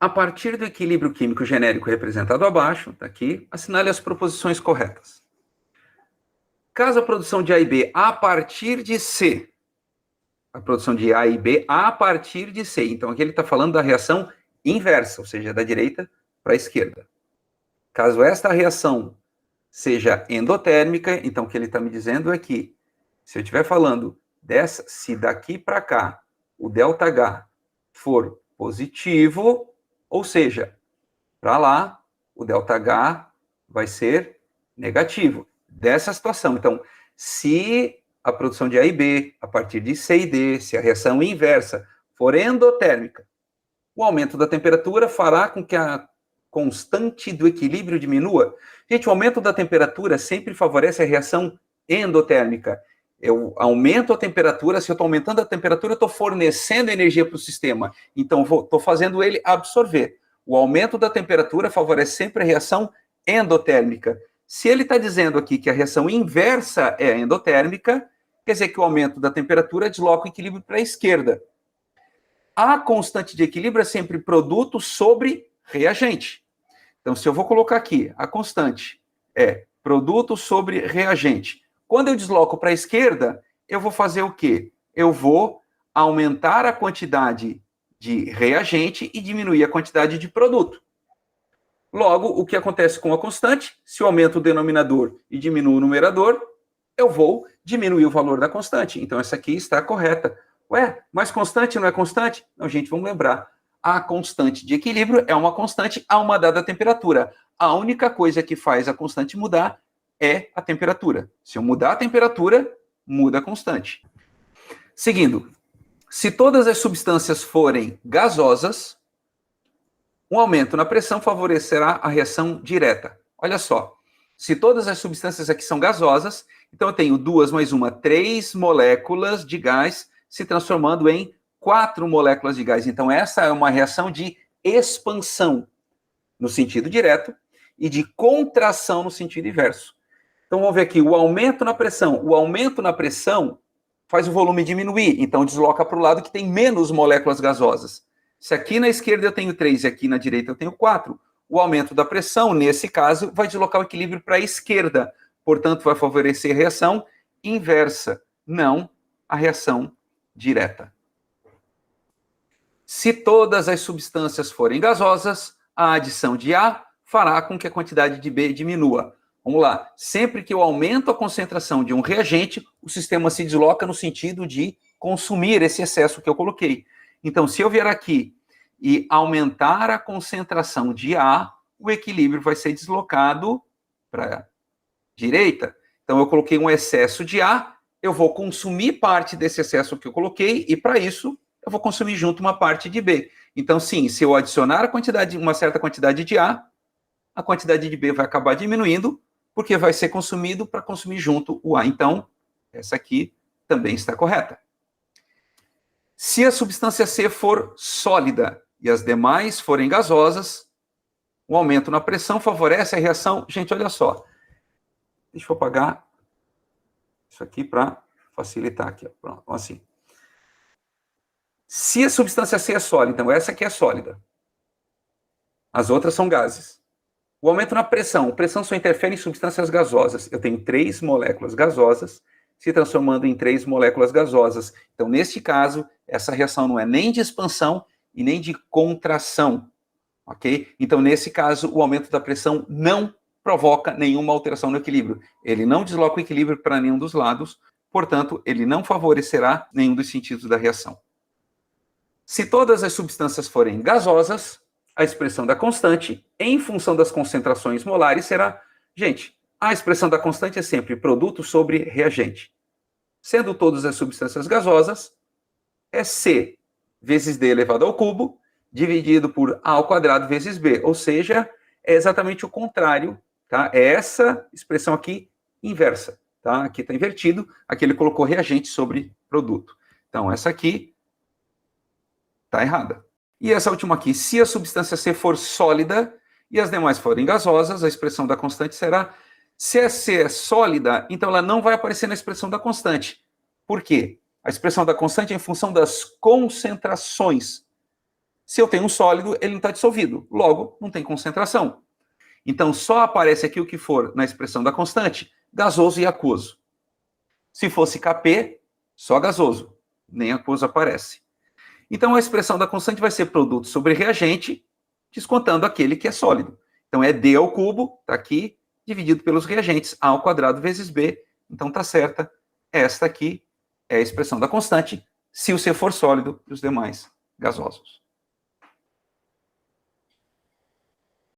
A partir do equilíbrio químico genérico representado abaixo, está aqui, assinale as proposições corretas. Caso a produção de A e B a partir de C, a produção de A e B a partir de C, então aqui ele está falando da reação inversa, ou seja, da direita para a esquerda. Caso esta reação seja endotérmica, então o que ele está me dizendo é que, se eu estiver falando dessa, se daqui para cá o ΔH for positivo, ou seja, para lá, o ΔH vai ser negativo. Dessa situação. Então, se a produção de A e B, a partir de C e D, se a reação inversa for endotérmica, o aumento da temperatura fará com que a constante do equilíbrio diminua. Gente, o aumento da temperatura sempre favorece a reação endotérmica. Eu aumento a temperatura, se eu estou aumentando a temperatura, eu estou fornecendo energia para o sistema. Então, estou fazendo ele absorver. O aumento da temperatura favorece sempre a reação endotérmica. Se ele está dizendo aqui que a reação inversa é endotérmica, quer dizer que o aumento da temperatura desloca o equilíbrio para a esquerda. A constante de equilíbrio é sempre produto sobre reagente. Então, se eu vou colocar aqui, a constante é produto sobre reagente. Quando eu desloco para a esquerda, eu vou fazer o quê? Eu vou aumentar a quantidade de reagente e diminuir a quantidade de produto. Logo, o que acontece com a constante? Se eu aumento o denominador e diminuo o numerador, eu vou diminuir o valor da constante. Então, essa aqui está correta. Ué, mas constante não é constante? Não, gente, vamos lembrar. A constante de equilíbrio é uma constante a uma dada temperatura. A única coisa que faz a constante mudar é a temperatura. Se eu mudar a temperatura, muda a constante. Seguindo, se todas as substâncias forem gasosas, um aumento na pressão favorecerá a reação direta. Olha só, se todas as substâncias aqui são gasosas, então eu tenho 2 mais 1, 3 moléculas de gás se transformando em 4 moléculas de gás. Então essa é uma reação de expansão no sentido direto e de contração no sentido inverso. Então vamos ver aqui, o aumento na pressão. O aumento na pressão faz o volume diminuir, então desloca para o lado que tem menos moléculas gasosas. Se aqui na esquerda eu tenho 3 e aqui na direita eu tenho 4, o aumento da pressão, nesse caso, vai deslocar o equilíbrio para a esquerda. Portanto, vai favorecer a reação inversa, não a reação direta. Se todas as substâncias forem gasosas, a adição de A fará com que a quantidade de B diminua. Vamos lá. Sempre que eu aumento a concentração de um reagente, o sistema se desloca no sentido de consumir esse excesso que eu coloquei. Então, se eu vier aqui e aumentar a concentração de A, o equilíbrio vai ser deslocado para a direita. Então, eu coloquei um excesso de A, eu vou consumir parte desse excesso que eu coloquei, e para isso, eu vou consumir junto uma parte de B. Então, sim, se eu adicionar uma certa quantidade de A quantidade de B vai acabar diminuindo, porque vai ser consumido para consumir junto o A. Então, essa aqui também está correta. Se a substância C for sólida e as demais forem gasosas, o aumento na pressão favorece a reação. Gente, olha só. Deixa eu apagar isso aqui para facilitar aqui. Pronto, assim. Se a substância C é sólida, então essa aqui é sólida. As outras são gases. O aumento na pressão. Pressão só interfere em substâncias gasosas. Eu tenho 3 moléculas gasosas se transformando em 3 moléculas gasosas. Então, neste caso, essa reação não é nem de expansão e nem de contração, ok? Então, nesse caso, o aumento da pressão não provoca nenhuma alteração no equilíbrio. Ele não desloca o equilíbrio para nenhum dos lados, portanto, ele não favorecerá nenhum dos sentidos da reação. Se todas as substâncias forem gasosas, a expressão da constante, em função das concentrações molares, será... Gente, a expressão da constante é sempre produto sobre reagente. Sendo todas as substâncias gasosas, é C vezes D elevado ao cubo, dividido por A ao quadrado vezes B. Ou seja, é exatamente o contrário, tá? É essa expressão aqui inversa, tá? Aqui está invertido, aqui ele colocou reagente sobre produto. Então, essa aqui está errada. E essa última aqui, se a substância C for sólida e as demais forem gasosas, a expressão da constante será... Se a C é sólida, então ela não vai aparecer na expressão da constante. Por quê? A expressão da constante é em função das concentrações. Se eu tenho um sólido, ele não está dissolvido, logo, não tem concentração. Então, só aparece aqui o que for na expressão da constante, gasoso e aquoso. Se fosse Kp, só gasoso, nem aquoso aparece. Então, a expressão da constante vai ser produto sobre reagente, descontando aquele que é sólido. Então, é D ao cubo, está aqui, dividido pelos reagentes, A ao quadrado vezes B. Então, está certa. Esta aqui é a expressão da constante, se o C for sólido e os demais gasosos.